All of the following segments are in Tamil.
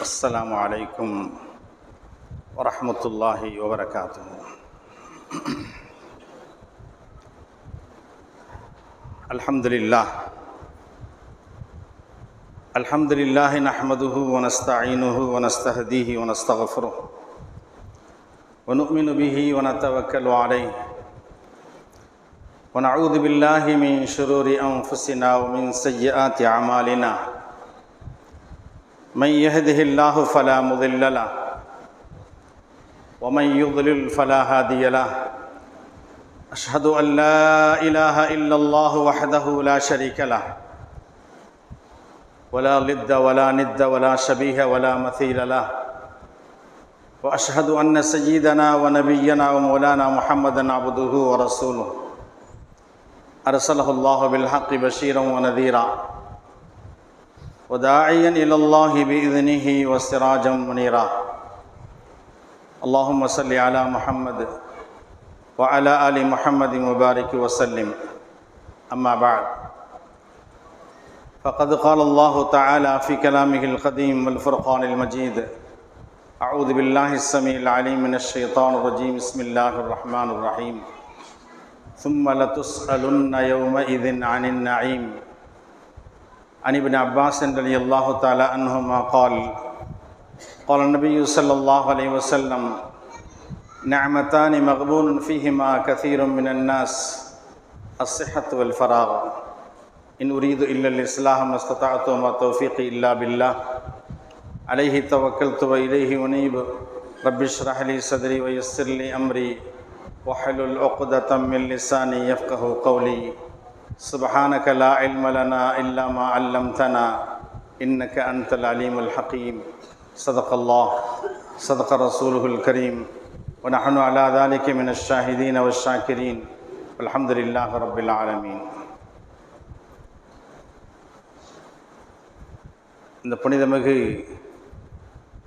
السلام عليكم ورحمة الله وبركاته. الحمد لله نحمده ونستعينه ونستهديه ونستغفره ونؤمن به ونتوكل عليه ونعوذ بالله من شرور أنفسنا ومن سيئات أعمالنا. من يهده الله فلا مضل له ومن يضلل فلا هادي له. أشهد أن لا إله إلا الله وحده لا شريك له ولا ضد ولا ند ولا شبيه ولا مثيل له. وأشهد أن سيدنا ونبينا ومولانا محمدا عبده ورسوله أرسله الله بالحق بشيرا ونذيرا وداعيا إلى الله بإذنه وسراجا منيرا. اللهم صل على محمد وعلى آل محمد وبارك وسلم. أما بعد، فقد قال الله تعالى في كلامه القديم والفرقان المجيد: أعوذ بالله السميع العليم من الشيطان الرجيم. بسم الله الرحمن الرحيم. ثم لتسألن يومئذ عن النعيم. عن ابن عباس رضي الله تعالى عنهما قال: قال النبي صلى الله عليه وسلم: نعمتان مغبون فيهما كثير من الناس، الصحة والفراغ. إن أريد إلا الإصلاح ما استطعت وما توفيقي إلا بالله عليه توكلت وإليه أنيب. رب اشرح لي صدري ويسر لي أمري واحلل عقدة من لساني يفقه قولي. سبحانك لا علم لنا إلا ما علمتنا إنك أنت العليم الحكيم. صدق الله صدق رسوله الكريم ونحن على ذلك من الشاهدين والشاكرين والحمد لله رب العالمين. இந்த புனிதமிகு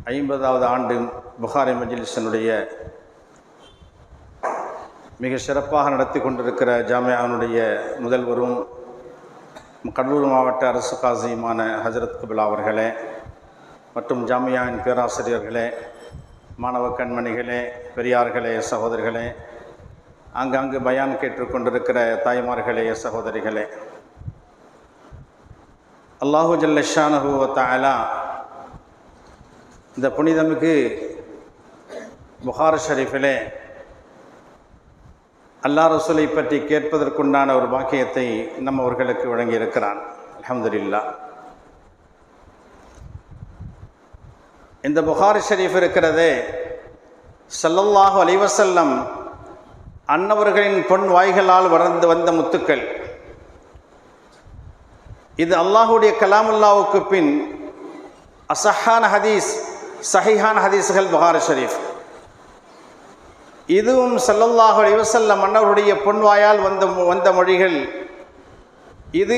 50வது ஆண்டு புகாரி மஜ்லிஸினுடைய மிக சிறப்பாக நடத்தி கொண்டிருக்கிற ஜாமியாவுடைய முதல்வரும் கடலூர் மாவட்ட அரசு காசியுமான ஹஜரத் கபிலா அவர்களே, மற்றும் ஜாமியாவின் பேராசிரியர்களே, மாணவ கண்மணிகளே, பெரியார்களே, சகோதரிகளே, ஆங்காங்கு பயான் கேட்டுக்கொண்டிருக்கிற தாய்மார்களே, சகோதரிகளே, அல்லாஹு ஜல்ல ஷானஹு வ தஆலா இந்த புனிதமிகு புகாரி ஷரீஃபிலே அல்லாஹ் ரசூலை பற்றி கேட்பதற்குண்டான ஒரு பாக்கியத்தை நம்மவர்களுக்கு வழங்கியிருக்கிறான். அல்ஹம்துலில்லாஹ். இந்த புகாரி ஷரீஃப் இருக்கிறதே, ஸல்லல்லாஹு அலைஹி வஸல்லம் அன்னவர்களின் பொன் வாய்களால் வளர்ந்து வந்த முத்துக்கள். இது அல்லாஹுடைய கலாமுல்லாவுக்கு பின் அசஹான ஹதீஸ், சஹீஹான ஹதீஸ்கள் புகாரி ஷரீஃப். இதுவும் ஸல்லல்லாஹு அலைஹி வஸல்லம் அன்னவருடைய பொன்வாயால் வந்த மொழிகள். இது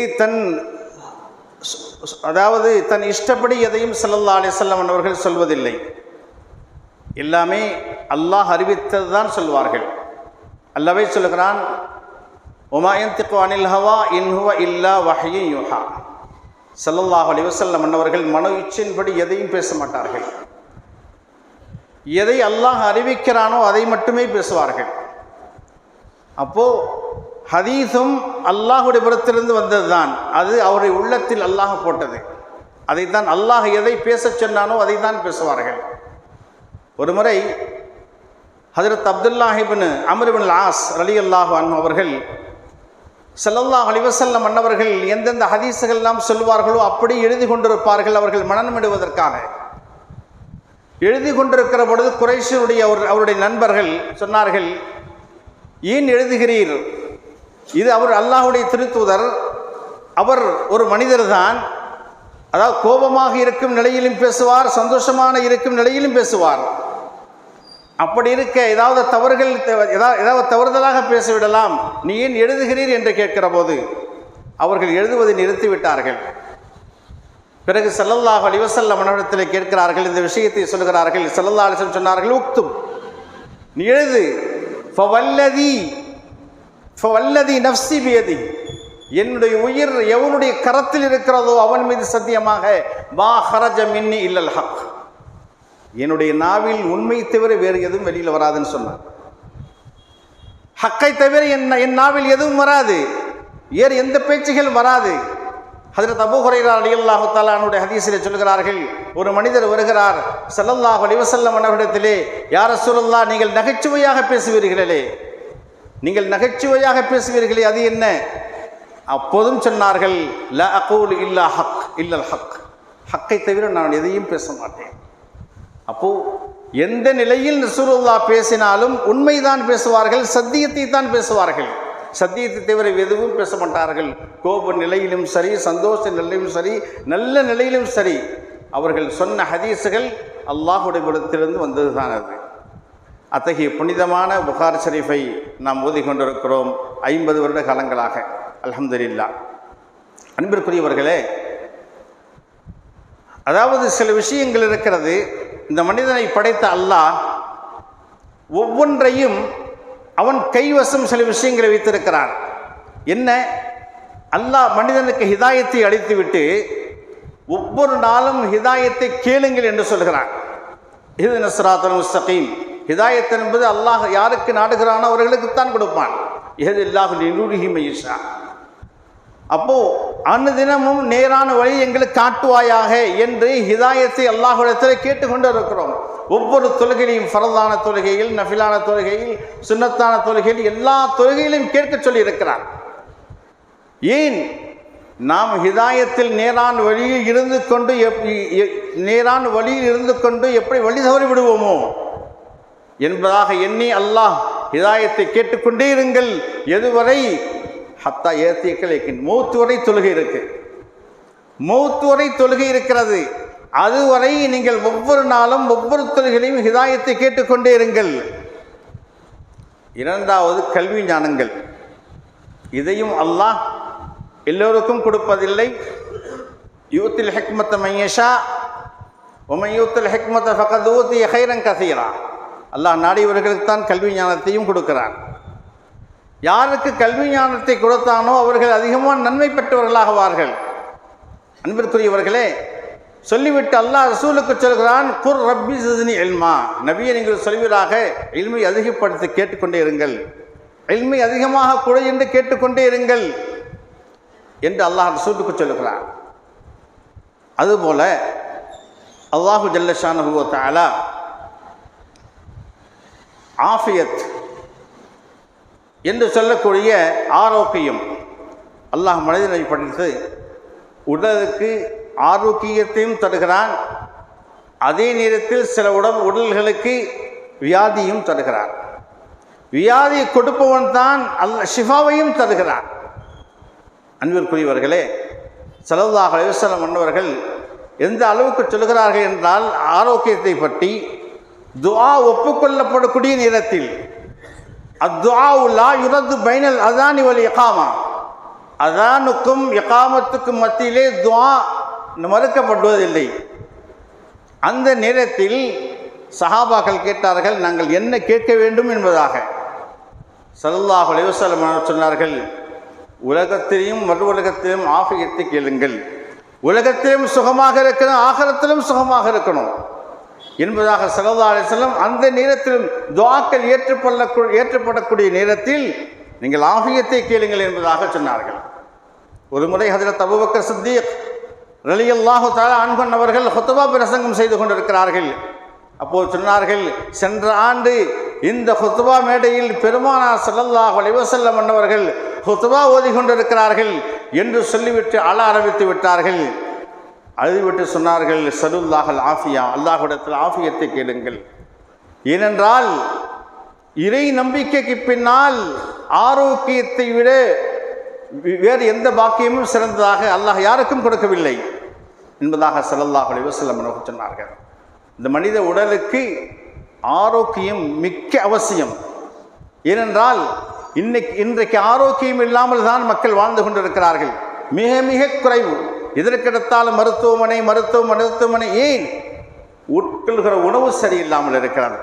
தன் இஷ்டப்படி எதையும் ஸல்லல்லாஹு அலைஹி வஸல்லம் அன்னவர்கள் சொல்வதில்லை. எல்லாமே அல்லாஹ் அறிவித்தது தான் சொல்வார்கள். அல்லாஹ்வே சொல்கிறான்: வமா யன்திகு அனில் ஹவா இன் ஹுவ இல்லா வஹ்யு யூஹா. ஸல்லல்லாஹு அலைஹி வஸல்லம் அன்னவர்கள் மனோ இச்சையின்படி எதையும் பேச மாட்டார்கள். எதை அல்லாஹ் அறிவிக்கிறானோ அதை மட்டுமே பேசுவார்கள். அப்போ ஹதீஸும் அல்லாஹுடைய புறத்திலிருந்து வந்தது தான். அது அவருடைய உள்ளத்தில் அல்லாஹ் போட்டது. அதைத்தான் அல்லாஹ் எதை பேச சொன்னானோ அதை தான் பேசுவார்கள். ஒரு முறை ஹஜ்ரத் அப்துல்லாஹ் இப்னு அம்ர் இப்னு ஆஸ் ரலியல்லாஹு அன்ஹு அவர்கள் ஸல்லல்லாஹு அலைஹி வஸல்லம் அன்னவர்கள் எந்தெந்த ஹதீஸுகள் எல்லாம் சொல்வார்களோ அப்படி எழுதி கொண்டிருப்பார்கள். அவர்கள் மனனமிடுவதற்காக எழுதி கொண்டிருக்கிற பொழுது குறைஷியுடைய அவருடைய நண்பர்கள் சொன்னார்கள்: ஏன் எழுதுகிறீர்? இது அவர் அல்லாஹுடைய திருத்தூதர், அவர் ஒரு மனிதர் தான். அதாவது கோபமாக இருக்கும் நிலையிலும் பேசுவார், சந்தோஷமான இருக்கும் நிலையிலும் பேசுவார். அப்படி இருக்க ஏதாவது தவறுதலாக பேசிவிடலாம், நீ ஏன் எழுதுகிறீர் என்று கேட்கிற போது அவர்கள் எழுதுவதை நிறுத்திவிட்டார்கள். பிறகு ஸல்லல்லாஹு அலைஹி வஸல்லம் மன்னரிடத்தில் கேட்கிறார்கள், இந்த விஷயத்தை சொல்கிறார்கள். ஸல்லல்லாஹு அலைஹி வஸல்லம் சொன்னார்கள்: உக்துப், நீ எழுது. ஃபவல்லதி நஃப்ஸி பியதி, என்னுடைய உயிர் எவனுடைய கரத்தில் இருக்கிறதோ அவன் மீது சத்தியமாக மா ஹரஜ மின்னி இல்லல் ஹக், என்னுடைய நாவில் உண்மை தவிர வேறு எதுவும் வெளியில் வராதுன்னு சொன்னார். ஹக்கை தவிர என் நாவில் எதுவும் வராது, வேறு எந்த பேச்சுகள் வராது. ஹஜ்ரத் அபூ ஹுரைரா ரலியல்லாஹு தஆலா அன்ஹுடைய ஹதீஸிலே சொல்கிறார்கள், ஒரு மனிதர் வருகிறார் ஸல்லல்லாஹு அலைஹி வஸல்லம் அவர்களிடத்திலே, யா ரசூலல்லாஹ், நீங்கள் நகைச்சுவையாக பேசுவீர்களே, நீங்கள் நகைச்சுவையாக பேசுவீர்களே, அது என்ன? அப்போதும் சொன்னார்கள், லா அகூலு இல்லா ஹக் இல்லல் ஹக், ஹக்கை தவிர நான் எதையும் பேச மாட்டேன். அப்போ எந்த நிலையில் ரசூலுல்லாஹ் பேசினாலும் உண்மைதான் பேசுவார்கள், சத்தியத்தை தான் பேசுவார்கள், சத்தியத்தை தவிர எதுவும் பேச மாட்டார்கள். கோப நிலையிலும் சரி, சந்தோஷ நிலையிலும் சரி, நல்ல நிலையிலும் சரி, அவர்கள் சொன்ன ஹதீஸுகள் அல்லாஹுடைய புறத்திலிருந்து வந்தது தான். அது அத்தகைய புனிதமான புகார் ஷரீஃபை நாம் ஓதிக்கொண்டிருக்கிறோம் 50 வருட காலங்களாக, அல்ஹம்துலில்லாஹ். அன்பிற்குரியவர்களே, அதாவது சில விஷயங்கள் இருக்கிறது. இந்த மனிதனை படைத்த அல்லாஹ் ஒவ்வொன்றையும் அவன் கைவசம் சில விஷயங்களை வைத்திருக்கிறான். என்ன? அல்லாஹ் மனிதனுக்கு ஹிதாயத்தை அளித்துவிட்டு ஒவ்வொரு நாளும் ஹிதாயத்தை கேளுங்கள் என்று சொல்கிறான். இஹ்தின ஸிராத்தல் முஸ்தகீம். ஹிதாயத் என்பது அல்லாஹ் யாருக்கு நாடுகிறானோ அவர்களுக்குத்தான் கொடுப்பான். இஹ்தில்லாஹு லினூரிஹி மய்யஷா. அப்போ அனுதினமும் நேரான வழி எங்களுக்கு காட்டுவாயாக என்று ஹிதாயத்தை அல்லாஹ்விடத்தில் கேட்டுக்கொண்டு இருக்கிறோம். ஒவ்வொரு தொழுகையிலும், ஃபரதான தொழுகையில், நஃபிலான தொழுகையில், சுன்னத்தான தொழுகையில், எல்லா தொழுகையிலும் கேட்க சொல்லி இருக்கிறார். ஏன்? நாம் ஹிதாயத்தில் நேரான வழியில் இருந்து கொண்டு எப்படி வழி தவறி விடுவோமோ என்பதாக எண்ணி அல்லாஹ் ஹிதாயத்தை கேட்டுக்கொண்டே இருங்கள். எதுவரை? ஹத்தா ஏத்தியக்கலைக்கின் மௌத்து வரை தொழுகை இருக்கு, மௌத்து வரை தொழுகை இருக்கிறது. அதுவரை நீங்கள் ஒவ்வொரு நாளும் ஒவ்வொரு தொழுகையிலும் ஹிதாயத்தை கேட்டுக்கொண்டே இருங்கள். இரண்டாவது, கல்வி ஞானங்கள். இதையும் அல்லாஹ் எல்லோருக்கும் கொடுப்பதில்லை. யூத்தில் ஹிக்மத மையஷா ஒமை யூத்தில் ஹிக்மத ஃபகத் ஊதிய கைரன் கசீரா. அல்லாஹ் நாடியவர்களுக்கு தான் கல்வி ஞானத்தையும் கொடுக்கிறான். யாருக்கு கல்வி ஞானத்தை கொடுத்தானோ அவர்கள் அதிகமாக நன்மை பெற்றவர்களாகுவார்கள். அன்பிற்குரியவர்களே, சொல்லிவிட்டு அல்லாஹ் ரசூலுக்கு சொல்கிறான், குர் ரப்பி ஸித்னி இல்மா. நபியை நீங்கள் சொல்வீராக, இல்மை அதிகப்படுத்தி கேட்டுக்கொண்டே இருங்கள், இல்மை அதிகமாக கொடு என்று கேட்டுக்கொண்டே இருங்கள் என்று அல்லாஹ் ரசூலுக்கு சொல்லுகிறான். அதுபோல அல்லாஹு ஜல்ல ஷானஹு வ தஆலா ஆஃபியத் என்று சொல்லக்கூடிய ஆரோக்கியம், அல்லாஹ் மனிதனை படைத்து உடலுக்கு ஆரோக்கியத்தையும் தருகிறான். அதே நேரத்தில் சில உடல்களுக்கு வியாதியும் தருகிறான். வியாதியை கொடுப்பவன் தான் ஷிஃபாவையும் தருகிறான். அன்பிற்குரியவர்களே, ஸல்லல்லாஹு அலைஹி வஸல்லம் அன்னவர்கள் எந்த அளவுக்கு சொல்கிறார்கள் என்றால், ஆரோக்கியத்தை பற்றி துஆ ஒப்புக்கொள்ளப்படக்கூடிய நேரத்தில் அத்துஆஉ லா யுரது பைனல் அஸானி வல் இகாமா, அஸானுக்கும் இகாமத்துக்கும் மத்தியிலே துஆ மறுக்கப்படுவதில்லை. அந்த நேரத்தில் சஹாபாக்கள் கேட்டார்கள், நாங்கள் என்ன கேட்க வேண்டும் என்பதாக. ஸல்லல்லாஹு அலைஹி வஸல்லம் சொன்னார்கள், உலகத்திலும் மறு உலகத்திலும் ஆஃபியத்தை கேளுங்கள். உலகத்திலும் சுகமாக இருக்கணும், ஆகிரத்திலும் சுகமாக இருக்கணும் என்பதாக ஸல்லல்லாஹு அலைஹி வஸல்லம் அந்த நேரத்திலும் துஆக்கள் ஏற்றப்படக்கூடிய நேரத்தில் நீங்கள் ஆஃபியத்தை கேளுங்கள் என்பதாக சொன்னார்கள். ஒரு முறை ஹஜ்ரத் அபூபக்கர் சித்தீக் ரலியல்லாஹு தஆலா அன்ஹு அவர்கள் ஹுத்பா பிரசங்கம் செய்து கொண்டிருக்கிறார்கள். அப்போது சொன்னார்கள், சென்ற ஆண்டு இந்த ஹுத்பா மேடையில் பெருமானார் ஸல்லல்லாஹு அலைஹி வஸல்லம் அன்னவர்கள் ஹுத்பா ஓதி கொண்டிருக்கிறார்கள் என்று சொல்லிவிட்டு அழ ஆரம்பித்து விட்டார்கள். அழுதுவிட்டு சொன்னார்கள், ஸலுல்லாஹல் ஆஃபியா, அல்லாஹ்விடத்தில் ஆஃபியத்தை கேளுங்கள். ஏனென்றால் இறை நம்பிக்கைக்கு பின்னால் ஆரோக்கியத்தை விட வேறு எந்த பாக்கியமும் சிறந்ததாக அல்லாஹ் யாருக்கும் கொடுக்கவில்லை என்பதாக ஸல்லல்லாஹு அலைஹி வஸல்லம் அவர்கள் சொன்னார்கள். இந்த மனித உடலுக்கு ஆரோக்கியம் மிக்க அவசியம். ஏனென்றால் இன்றைக்கு ஆரோக்கியம் இல்லாமல் தான் மக்கள் வாழ்ந்து கொண்டிருக்கிறார்கள். மிக மிக குறைவு. இதற்கிடத்தால் மருத்துவமனை. ஏன்? உட்கொள்கிற உணவு சரியில்லாமல் இருக்கிறது.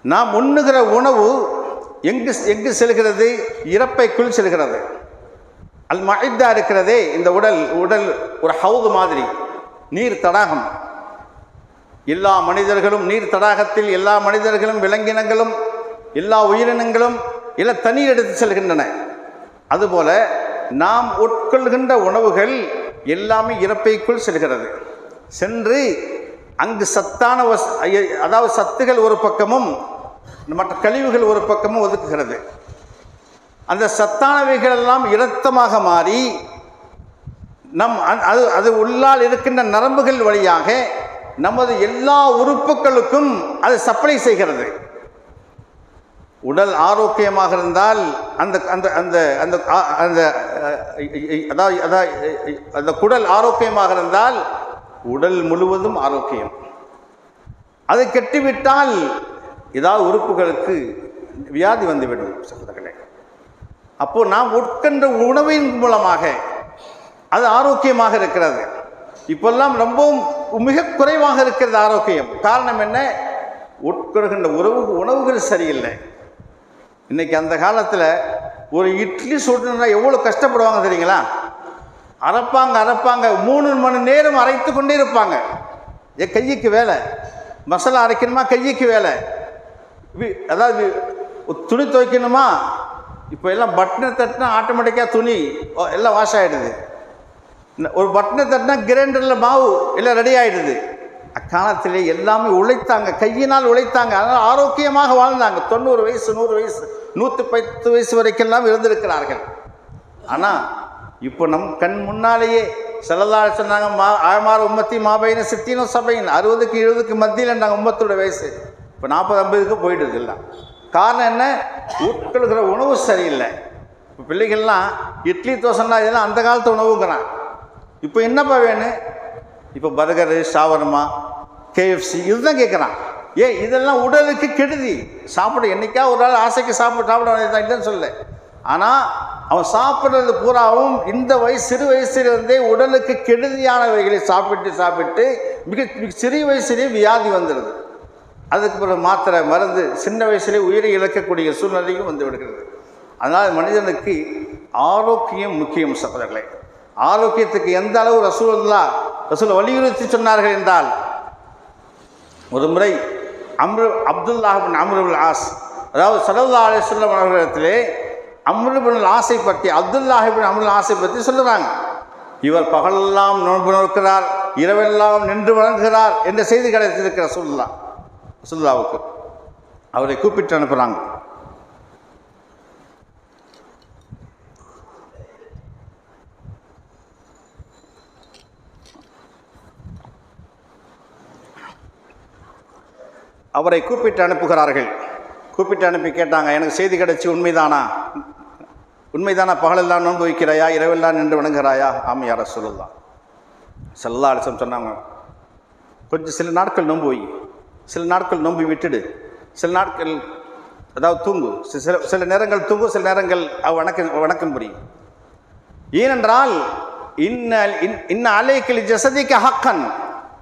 நாம் உண்ணுகிற உணவு எங்கு செல்கிறது? இறப்பைக்குள் செல்கிறது. அல் மஇதா இருக்கிறதே, இந்த உடல் ஒரு ஹவுது மாதிரி, நீர் தடாகம். எல்லா மனிதர்களும் நீர் தடாகத்தில் எல்லா மனிதர்களும் விலங்கினங்களும் எல்லா உயிரினங்களும் எல்லாம் தண்ணீர் எடுத்து செல்கின்றன. அதுபோல நாம் உட்கொள்கின்ற உணவுகள் எல்லாமே இறப்பைக்குள் செல்கிறது. சென்று அங்கு சத்தான அதாவது சத்துகள் ஒரு பக்கமும் மற்ற கழிவுகள் ஒரு பக்கமும் ஒதுக்குகிறது. அந்த சத்தானவைகள் எல்லாம் இரத்தமாக மாறி அது உள்ளால் இருக்கின்ற நரம்புகள் வழியாக நமது எல்லா உறுப்புகளுக்கும் அது சப்ளை செய்கிறது. உடல் ஆரோக்கியமாக இருந்தால் அந்த அந்த அந்த அந்த அந்த அந்த குடல் ஆரோக்கியமாக இருந்தால் உடல் முழுவதும் ஆரோக்கியம். அது கெட்டுவிட்டால் ஏதாவது உறுப்புகளுக்கு வியாதி வந்துவிடும் சகோதரர்களே. அப்போது நாம் உட்கொண்ட உணவின் மூலமாக அது ஆரோக்கியமாக இருக்கிறது. இப்பெல்லாம் ரொம்பவும் மிக குறைவாக இருக்கிறது ஆரோக்கியம். காரணம் என்ன? உட்கொள்கின்ற உணவுகள் சரியில்லை. இன்றைக்கி அந்த காலத்தில் ஒரு இட்லி சுடணுன்னா எவ்வளோ கஷ்டப்படுவாங்க தெரியுங்களா? அரைப்பாங்க 3 மணி நேரம் அரைத்து கொண்டே இருப்பாங்க. கைக்கு வேலை, மசாலா அரைக்கணுமா கைக்கு வேலை, அதாவது துணி துவைக்கணுமா, இப்போ எல்லாம் பட்டனை தட்டினா ஆட்டோமேட்டிக்காக துணி எல்லாம் வாஷ் ஆகிடுது. ஒரு பட்டனை தட்டினா கிரைண்டரில் மாவு எல்லாம் ரெடி ஆகிடுது. அக்காலத்திலே எல்லாமே உழைத்தாங்க, கையினால் உழைத்தாங்க. அதனால் ஆரோக்கியமாக வாழ்ந்தாங்க. 90 வயசு 100 வயசு 110 வயசு வரைக்கெல்லாம் இருந்திருக்கிறார்கள். ஆனால் இப்போ நம் கண் முன்னாலேயே ஸல்லல்லாஹு அலைஹி சொன்னாங்க, ஆமார் உம்மத்தி மாபைன சித்தினும் சபையின் 60க்கு 70க்கு மத்தியில் நாங்கள் உம்மத்தோட வயசு இப்போ 40-50க்கு போயிடுது. இல்லை காரணம் என்ன? உட்கொள்கிற உணவு சரியில்லை. இப்போ பிள்ளைகள்லாம் இட்லி தோசைன்னா இதெல்லாம் அந்த காலத்து உணவுங்கிறான். இப்போ என்னப்பா வேணும்? இப்போ பர்கரு, ஷாவர்மா, கேஎஃப்சி இதுதான் கேட்குறான். இதெல்லாம் உடலுக்கு கெடுதி. சாப்பிட என்றைக்கா ஒரு நாள் ஆசைக்கு சாப்பிட இல்லைன்னு சொல்ல. ஆனால் அவன் சாப்பிட்றது பூராவும் இந்த சிறு வயசுலேருந்தே உடலுக்கு கெடுதியானவைகளை சாப்பிட்டு மிக சிறிய வயசுலேயே வியாதி வந்துடுது. அதுக்கு பிறகு மாத்திரை மருந்து சின்ன வயசுலேயே உயிரை இழக்கக்கூடிய சூழ்நிலையும் வந்து விடுகிறது. அதனால் மனிதனுக்கு ஆரோக்கியம் முக்கியம் சகோதரர்களே. ஆரோக்கியத்துக்கு எந்த அளவு ரசூல் வலியுறுத்தி சொன்னார்கள் என்றால், ஒரு முறை அப்துல்லாஹ் பின் அம்ர் இப்னு ஆஸ், அதாவது ஸல்லல்லாஹு அலைஹி வஸல்லம் அவர்களிடத்திலே அம்ர் இப்னு ஆஸை பற்றி, அப்துல்லாஹ் பின் அம்ர் ஆஸை பற்றி சொல்லுறாங்க. இவர் பகலெல்லாம் நோன்பு நோக்கிறார், இரவெல்லாம் நின்று வணங்குகிறார் என்ற செய்தி கிடைத்திருக்கிற ரசூலுல்லாஹ்வுக்கு. அவரை கூப்பிட்டு அனுப்புகிறாங்க. அவரை கூப்பிட்டு அனுப்புகிறார்கள். கூப்பிட்டு அனுப்பி கேட்டாங்க, எனக்கு செய்தி கிடைச்சி உண்மைதானா பகலெல்லாம் நோன்பு வைக்கிறாயா, இரவெல்லாம் நின்று வணங்குகிறாயா? ஆமாம் யா ரசூலுல்லாஹ். ஸல்லல்லாஹு அலைஹி வஸல்லம் சொன்னாங்க, கொஞ்சம் சில நாட்கள் நோன்பு வை, சில நாட்கள் நோன்பு விட்டுடு, சில நாட்கள் அதாவது தூங்கு, சில நேரங்கள் தூங்கு, சில நேரங்கள் வணக்கம் புரியும். ஏனென்றால் இன்ன அலைக்க லிஜஸதிக ஹக்கன்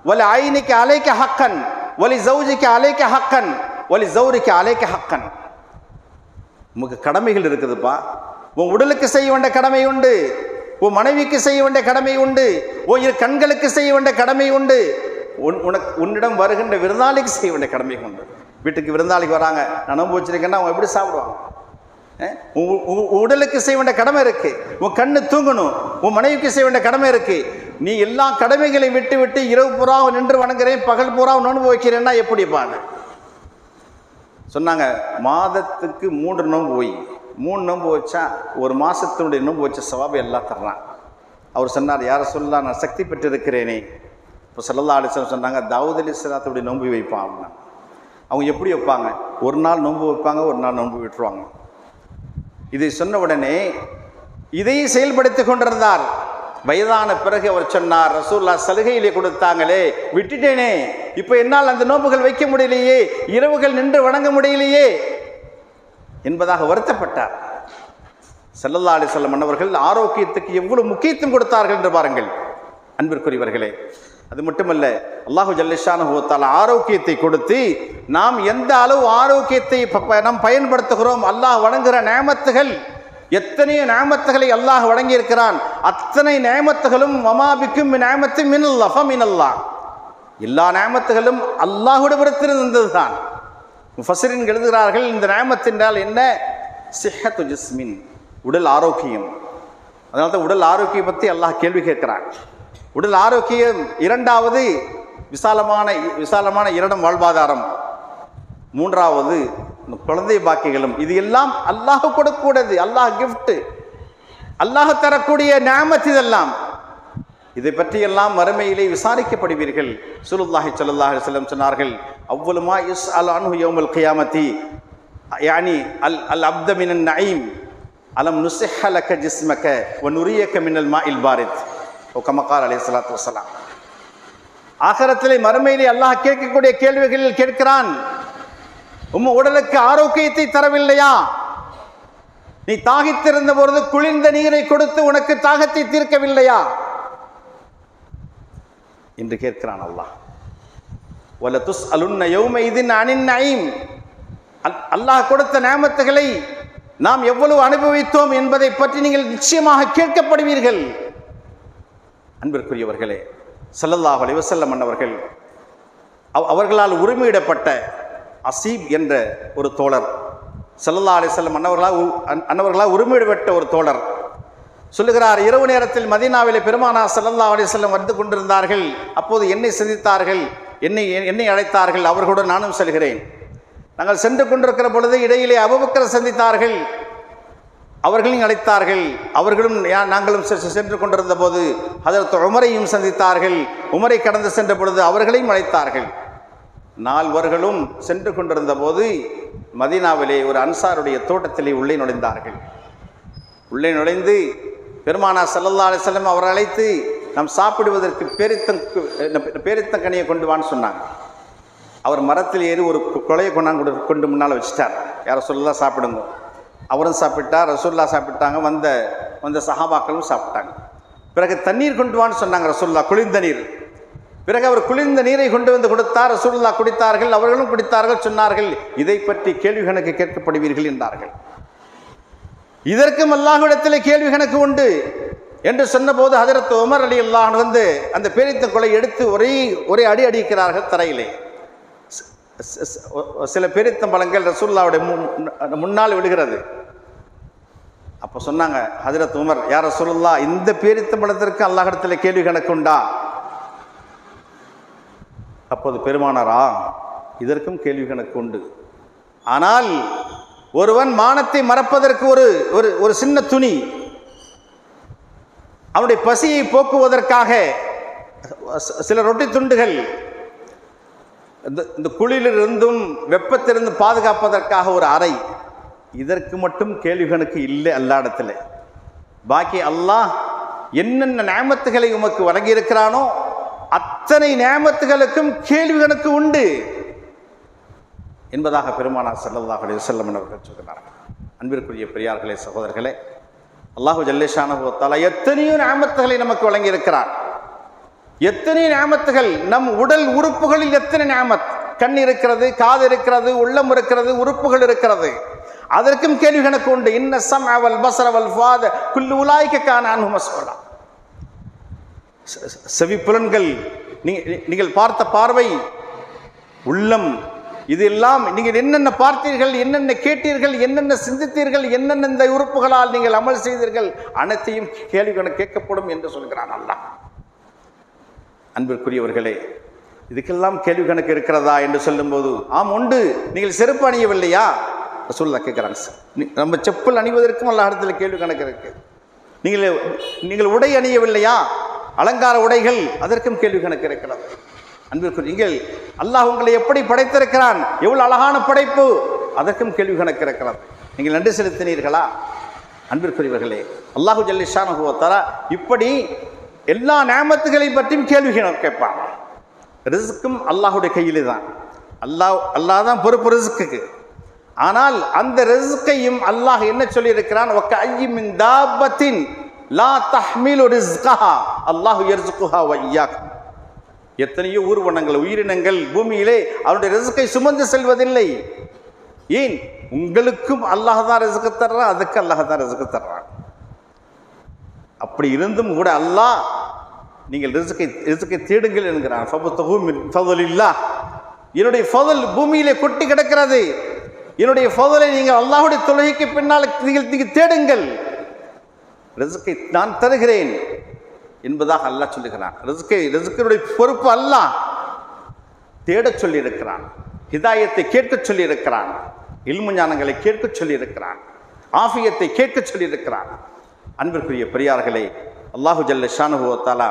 வல ஐனிக அலைக்க ஹக்கன் வலி ஜௌஜிக்கு அலைக்க ஹக்கன் வலி ஜௌரிக்கு அலைக்க ஹக்கன். உமக்கு கடமைகள் இருக்குதுப்பா. உன் உடலுக்கு செய்ய வேண்டிய கடமை உண்டு, உன் மனைவிக்கு செய்ய வேண்டிய கடமை உண்டு, உன் இரு கண்களுக்கு செய்ய வேண்டிய கடமை உண்டு, உன்னிடம் வருகின்ற விருந்தாளிக்கு செய்ய வேண்டிய கடமை உண்டு. வீட்டுக்கு விருந்தாளிக்கு வராங்க, நான் நோன்பு வச்சிருக்கேன்னா அவங்க எப்படி சாப்பிடுவாங்க? உடலுக்கு செய்ய வேண்டிய கடமை இருக்கு, உன் கண்ணு தூங்கணும், உன் மனைவிக்கு செய்ய வேண்டிய கடமை இருக்கு. நீ எல்லா கடமைகளையும் விட்டு இரவு பூராவும் நின்று வணங்குறேன், பகல் பூராவும் நோன்பு வைக்கிறேன்னா எப்படி பாரு சொன்னாங்க. மாதத்துக்கு 3 நோன்பு போய் 3 நோன்பு வச்சா ஒரு மாதத்தினுடைய நோன்பு வச்ச சவாபை எல்லாம் தர்றான். அவர் சொன்னார், யாரை சொல்லலாம், நான் சக்தி பெற்றிருக்கிறேனே. இப்போ ஸல்லல்லாஹு அலைஹி வஸல்லம் சொன்னாங்க, தாவூத் அலைஹிஸ்ஸலாத்துடைய நோன்பு வைப்பான் அப்படின்னா. அவங்க எப்படி வைப்பாங்க? ஒரு நாள் நோன்பு வைப்பாங்க, ஒரு நாள் நோன்பு விட்டுருவாங்க. இதை சொன்ன உடனே இதையும் செயல்படுத்தி கொண்டிருந்தார். வயதான பிறகு அவர் சொன்னார், ரசூலுல்லாஹ் சலுகையிலே கொடுத்தாங்களே விட்டுட்டேனே, இப்போ என்னால் அந்த நோன்புகள் வைக்க முடியலையே, இரவுகள் நின்று வணங்க முடியலையே என்பதாக வருத்தப்பட்டார். ஸல்லல்லாஹு அலைஹி வஸல்லம் அன்னவர்கள் ஆரோக்கியத்துக்கு எவ்வளவு முக்கியத்துவம் கொடுத்தார்கள் என்று பாருங்கள் அன்பிற்குரியவர்களே. அது மட்டுமல்ல, அல்லாஹு ஜல்லஷானஹு வ தஆலா ஆரோக்கியத்தை கொடுத்து நாம் எந்த அளவு ஆரோக்கியத்தை நாம் பயன்படுத்துகிறோம், அல்லாஹ் வழங்குகிற நிஅமத்துகள், எத்தனையோ நிஅமத்துகளை அல்லாஹ் வழங்கியிருக்கிறான். அத்தனை நிஅமத்துகளும் வமா பிக்கும் மின் நிஅமத்தின் மினல்லாஹ் ஃபமினல்லாஹ், எல்லா நியாமத்துகளும் அல்லாஹ்வுடைய புறத்திலிருந்து வந்ததுதான். முஃபஸ்ஸிரீன் எழுதுகிறார்கள், இந்த நியாமத் என்றால் என்ன? சிஹ்ஹத்து ஜிஸ்மின், உடல் ஆரோக்கியம். அதனால தான் உடல் ஆரோக்கியம் பற்றி அல்லாஹ் கேள்வி கேட்கிறான். உடல் ஆரோக்கியம், இரண்டாவது விசாலமான இடம் வாழ்வாதாரம், மூன்றாவது குழந்தை பாக்கிகளும். இது எல்லாம் அல்லாஹ் கொடுக்கக்கூடாது, அல்லாஹ் கிஃப்ட், அல்லாஹ் தரக்கூடிய நியாமத். இதெல்லாம் இதை பற்றியெல்லாம் மறுமையிலே விசாரிக்கப்படுவீர்கள். ரசூலுல்லாஹி ஸல்லல்லாஹு அலைஹி வஸல்லம் சொன்னார்கள், அவ்வலுமா யுஸ்அலு அன்ஹு யௌமல் கியாமத்தி யானி அல் அப்த மினன் நஈம் அலம் நுஸிஹ லக ஜிஸ்மக வ நுரியக மினல் மாஇல் பாரித் ஓ கமா கால அலைஹிஸ்ஸலாத்து வஸலாம். ஆகிரத்திலே மறுமையிலே அல்லாஹ் கேட்கக்கூடிய கேள்விகளில் கேட்கிறான், உடலுக்கு ஆரோக்கியத்தை தரவில்லையா? நீ தாகித்திருந்த பொழுது குளிர்ந்த நீரை கொடுத்து உனக்கு தாகத்தை தீர்க்கவில்லையா என்று கேட்கிறான் அல்லாஹ். வல துஸ்அலுன்ன யௌமஇதின் அனின் நஈம். அல்லாஹ் கொடுத்த நியாமத்துகளை நாம் எவ்வளவு அனுபவித்தோம் என்பதை பற்றி நீங்கள் நிச்சயமாக கேட்கப்படுவீர்கள். அன்பிற்குரியவர்களே, ஸல்லல்லாஹு அலைஹி வஸல்லம் அவர்களால் உரிமையிடப்பட்ட அசீப் என்ற ஒரு தோழர், ஸல்லல்லாஹு அலைஹி வஸல்லம் அன்னவர்களால் உரிமையிடப்பட்ட ஒரு தோழர் சொல்லுகிறார், இரவு நேரத்தில் மதீனாவிலே பெருமானார் ஸல்லல்லாஹு அலைஹி வஸல்லம் வந்து கொண்டிருந்தார்கள். அப்போது என்னை சந்தித்தார்கள், என்னை அழைத்தார்கள். அவர்களுடன் நானும் செல்கிறேன். நாங்கள் சென்று கொண்டிருக்கிற பொழுது இடையிலே அபூபக்கர் சந்தித்தார்கள், அவர்களையும் அழைத்தார்கள். அவர்களும் நாங்களும் சென்று கொண்டிருந்த போது ஹஜ்ரத் உமரையும் சந்தித்தார்கள். உமரை கடந்து சென்ற பொழுது அவர்களையும் அழைத்தார்கள். நால்வர்களும் சென்று கொண்டிருந்த போது மதீனாவிலே ஒரு அன்சாருடைய தோட்டத்திலே உள்ளே நுழைந்தார்கள். உள்ளே நுழைந்து பெருமானார் ஸல்லல்லாஹு அலைஹி வஸல்லம் அவரை அழைத்து, நாம் சாப்பிடுவதற்கு பேரித்தங்கனியை கொண்டு வான்னு சொன்னாங்க. அவர் மரத்தில் ஏறி ஒரு கொலையை கொண்டு முன்னால் வச்சுட்டார். யார் ரசூலுல்லாஹ் சாப்பிடுங்க. அவரும் சாப்பிட்டார், ரசூலுல்லாஹ் சாப்பிட்டாங்க, வந்த சஹாபாக்களும் சாப்பிட்டாங்க. பிறகு தண்ணீர் கொண்டு வான்னு சொன்னாங்க ரசூலுல்லாஹ், குளிர்ந்த நீர். பிறகு அவர் குளிர்ந்த நீரை கொண்டு வந்து கொடுத்தார். ரசூலுல்லாஹ் குடித்தார்கள், அவர்களும் குடித்தார்கள். சொன்னார்கள், இதை பற்றி கேள்வி கணக்கு கேட்கப்படுவீர்கள் என்றார்கள். இதற்கும் அல்லாஹ்விடத்திலே கேள்வி கணக்கு உண்டு என்று சொன்னபோது ஹஜ்ரத் உமர் ரலியல்லாஹு அன்ஹு வந்து அந்த பேரித்த கொலை எடுத்து ஒரே அடி அடிக்கிறார்கள் தரையிலே. சில பேரித்தம் பழங்கள் ரசூலுல்லாஹ்வுடைய முன்னால் விழுகிறது. அப்போ சொன்னாங்க ஹஜ்ரத் உமர், யார் ரசூலுல்லாஹ், இந்த பேரித்தம் பழத்திற்கு அல்லாஹ்விடத்தில் கேள்வி கணக்கு உண்டா? அப்போது பெருமானாரா, இதற்கும் கேள்வி கணக்கு உண்டு. ஆனால் ஒருவன் மானத்தை மறப்பதற்கு ஒரு சின்ன துணி, அவனுடைய பசியை போக்குவதற்காக சில ரொட்டி துண்டுகள், இந்த குளிரிலிருந்தும் வெப்பத்திலிருந்து பாதுகாப்பதற்காக ஒரு அறை, இதற்கு மட்டும் கேள்வி கணக்கு இல்லை அல்லாஹ்விடத்தில். பாக்கி அல்லாஹ் என்னென்ன நியாமத்துகளை உமக்கு வழங்கியிருக்கிறானோ அத்தனை நியாமத்துகளுக்கும் கேள்வி கணக்கு உண்டு என்பதாக பெருமானார் ஸல்லல்லாஹு அலைஹி வஸல்லம் அவர்கள் சொல்கிறார்கள். அன்பிற்குரிய பெரியார்களே, சகோதரர்களே, அல்லாஹு ஜல்லஷானஹு வ தஆலா எத்தனையோ நியாமத்துகளை நமக்கு வழங்கியிருக்கிறார். எத்தனை நியாமத்துகள்! நம் உடல் உறுப்புகளில் எத்தனை நியாமத்! கண் இருக்கிறது, காது இருக்கிறது, உள்ளம் இருக்கிறது, உறுப்புகள் இருக்கிறது. அதற்கும் கேள்வி கணக்கு உண்டு. இன்ன ஸம்அ வல் பஸர வல் ஃபுஆத குல்லு உலாயிக கான அன்ஹு மஸ்ஊலா. செவிப்புலன்கள், நீங்கள் பார்த்த பார்வை, உள்ளம், இதெல்லாம் நீங்கள் என்னென்ன பார்த்தீர்கள், என்னென்ன கேட்டீர்கள், என்னென்ன சிந்தித்தீர்கள், என்னென்ன இந்த உறுப்புகளால் நீங்கள் அமல் செய்தீர்கள், அனைத்தையும் கேள்வி கணக்கு கேட்கப்படும் என்று சொல்கிறான் அல்லாஹ். அன்பிற்குரியவர்களே, இதுக்கெல்லாம் கேள்வி கணக்கு இருக்கிறதா என்று சொல்லும்போது, ஆம் உண்டு. நீங்கள் செருப்பு அணியவில்லையா? ரசூலுல்லாஹ் கேட்குறாங்க. நம்ம செப்பல் அணிவதற்கும் அல்லாஹ்விடத்தில் கேள்வி கணக்கு இருக்கு. நீங்கள் உடை அணியவில்லையா? அலங்கார உடைகள், அதற்கும் கேள்வி கணக்கு இருக்கிறது. அன்பிற்குரிய, அல்லாஹ் உங்களை எப்படி படைத்திருக்கிறான், எவ்வளவு அழகான படைப்பு, அதற்கும் கேள்வி கணக்கு இருக்கிறது. நீங்கள் நன்றி செலுத்தினீர்களா? அன்பிற்குரியவர்களே, அல்லாஹு ஜல்லஷானஹு வ தஆலா இப்படி எல்லா நியாமத்துகளை பற்றியும் கேள்வி கேட்பான். ரிஸ்க்கும் அல்லாஹுடைய கையிலே தான். அல்லாஹ் தான் பொறுப்பு ரிஸ்க்கு. ஆனால் அந்த ரிஸ்கையும் அல்லாஹ் என்ன சொல்லியிருக்கிறான், வக்கஅய்யி மின் தாபத்தின் லா தஹ்மிலு ரிஸ்கஹா அல்லாஹு யர்ஸுகுஹா வ இய்யாக்கும். எத்தனையோ ஊர்வனங்கள், உயிரினங்கள் பூமியிலே அவருடைய ரிஸ்கை சுமந்து செல்வதில்லை. ஏன்? உங்களுக்கும் அல்லாஹ் தான் ரிஸ்க் தர்றான், அதுக்கு அல்லாஹ் தான் ரிஸ்க் தர்றான். அப்படி இருந்தும் கூட அல்லாஹ் நீங்கள் ரிஸ்கை தேடுங்கள் என்கிறான். என்னுடைய ஃபضல் பூமியிலே கொட்டி கிடக்கிறது. என்னுடைய ஃபضலை நீங்கள் அல்லாஹ்வுடைய தொழுகைக்கு பின்னால் நீங்கள் தேடுங்கள். ரிஸ்கை நான் தருகிறேன் என்பதாக அல்லாஹ் சொல்லுகிறான். ரிஸ்கினுடைய பொறுப்பு அல்லாஹ் தேடச் சொல்லி இருக்கிறான். ஹிதாயத்தை கேட்க சொல்லி இருக்கிறான். இல்மு ஞானங்களை கேட்க சொல்லி இருக்கிறான். ஆஃபியத்தை கேட்க சொல்லி இருக்கிறான். அன்பிற்குரிய பெரியார்களே, அல்லாஹு ஜல்ல ஷானுஹு வ தஆலா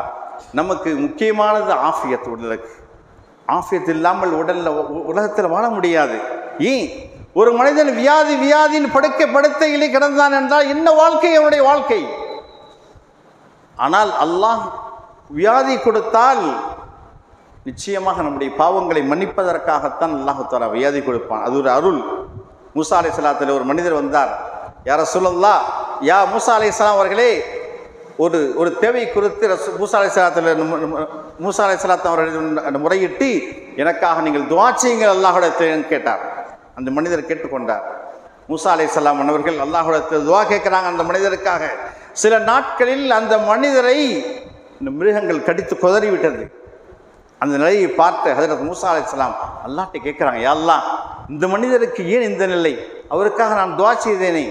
நமக்கு முக்கியமானது ஆஃபியத். உடலுக்கு ஆஃபியத் இல்லாமல் உலகத்தில் வாழ முடியாது. ஏன் ஒரு மனிதன் வியாதியின் படுக்கையிலே கிடந்தான் என்றால் என்ன வாழ்க்கை அவனுடைய வாழ்க்கை. ஆனால் அல்லாஹ் வியாதி கொடுத்தால் நிச்சயமாக நம்முடைய பாவங்களை மன்னிப்பதற்காகத்தான் அல்லாஹு தஆலா வியாதி கொடுப்பான். அது ஒரு அருள். மூசா அலைஹிஸ்ஸலாத்தில் ஒரு மனிதர் வந்தார். யா ரசூலல்லாஹ், யா மூசா அலைஹிஸ்ஸலாம் அவர்களே, ஒரு தேவை குறித்து மூசா அலைஹிஸ்ஸலாம் அவர்கள் முறையிட்டு எனக்காக நீங்கள் துஆ செய்யுங்கள் அல்லாஹ்விடத்தில் கேட்டார். அந்த மனிதர் கேட்டுக்கொண்டார். மூசா அலைஹிஸ்ஸலாம் அவர்கள் அல்லாஹ்விடத்தில் துஆ கேட்கிறாங்க அந்த மனிதருக்காக. சில நாட்களில் அந்த மனிதரை இந்த மிருகங்கள் கடித்து கொதறிவிட்டது. அந்த நிலையை பார்த்து ஹஜ்ரத் மூசா அலைஹிஸ்ஸலாம் அல்லாஹ்ட்ட கேட்குறாங்க, யா அல்லாஹ், இந்த மனிதருக்கு ஏன் இந்த நிலை? அவருக்காக நான் துஆ செய்தேனே.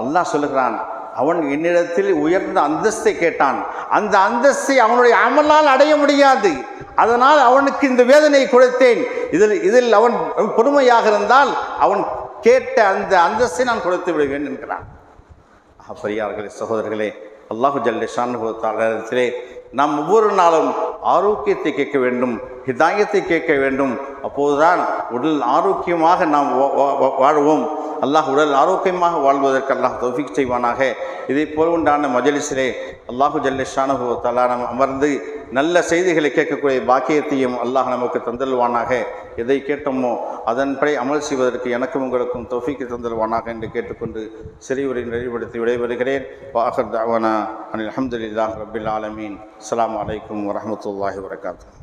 அல்லாஹ் சொல்லுகிறான், அவன் என்னிடத்தில் உயர்ந்த அந்தஸ்தை கேட்டான். அந்த அந்தஸ்தை அவனுடைய அமலால் அடைய முடியாது. அதனால் அவனுக்கு இந்த வேதனையை கொடுத்தேன். இதில் அவன் பொறுமையாக இருந்தால் அவன் கேட்ட அந்த அந்தஸ்தை நான் கொடுத்து விடுவேன் என்கிறான். பெரியார்களே, சகோதரர்களே, அல்லாஹு ஜல்ல ஷானுஹு வ தஆலாவிடத்திலே நாம் ஒவ்வொரு நாளும் ஆரோக்கியத்தை கேட்க வேண்டும், ஹிதாயத்தை கேட்க வேண்டும். அப்போதுதான் உடல் ஆரோக்கியமாக நாம் வாழ்வோம். அல்லாஹ் உடல் ஆரோக்கியமாக வாழ்வதற்கு அல்லாஹ் தௌஃபீக் செய்வானாக. இதை போல் உண்டான மஜலிஸிலே அல்லாஹு ஜல்ல ஷானுஹு வ தஆலா நாம் அமர்ந்து நல்ல செய்திகளை கேட்கக்கூடிய பாக்கியத்தையும் அல்லாஹ் நமக்கு தந்தல்வானாக. எதை கேட்டோமோ அதன்படி அமல் செய்வதற்கு எனக்கும் உங்களுக்கும் தௌஃபீக் தந்தல்வானாக என்று கேட்டுக்கொண்டு சிறியுரை நிறைவுபடுத்தி விடைபெறுகிறேன். வாஹிர் தஅவானா அனில் ஹம்துலில்லாஹி ரப்பில் ஆலமீன். அஸ்ஸலாமு அலைக்கும் வரஹ்மத்துல்லாஹி வபரகாத்துஹு.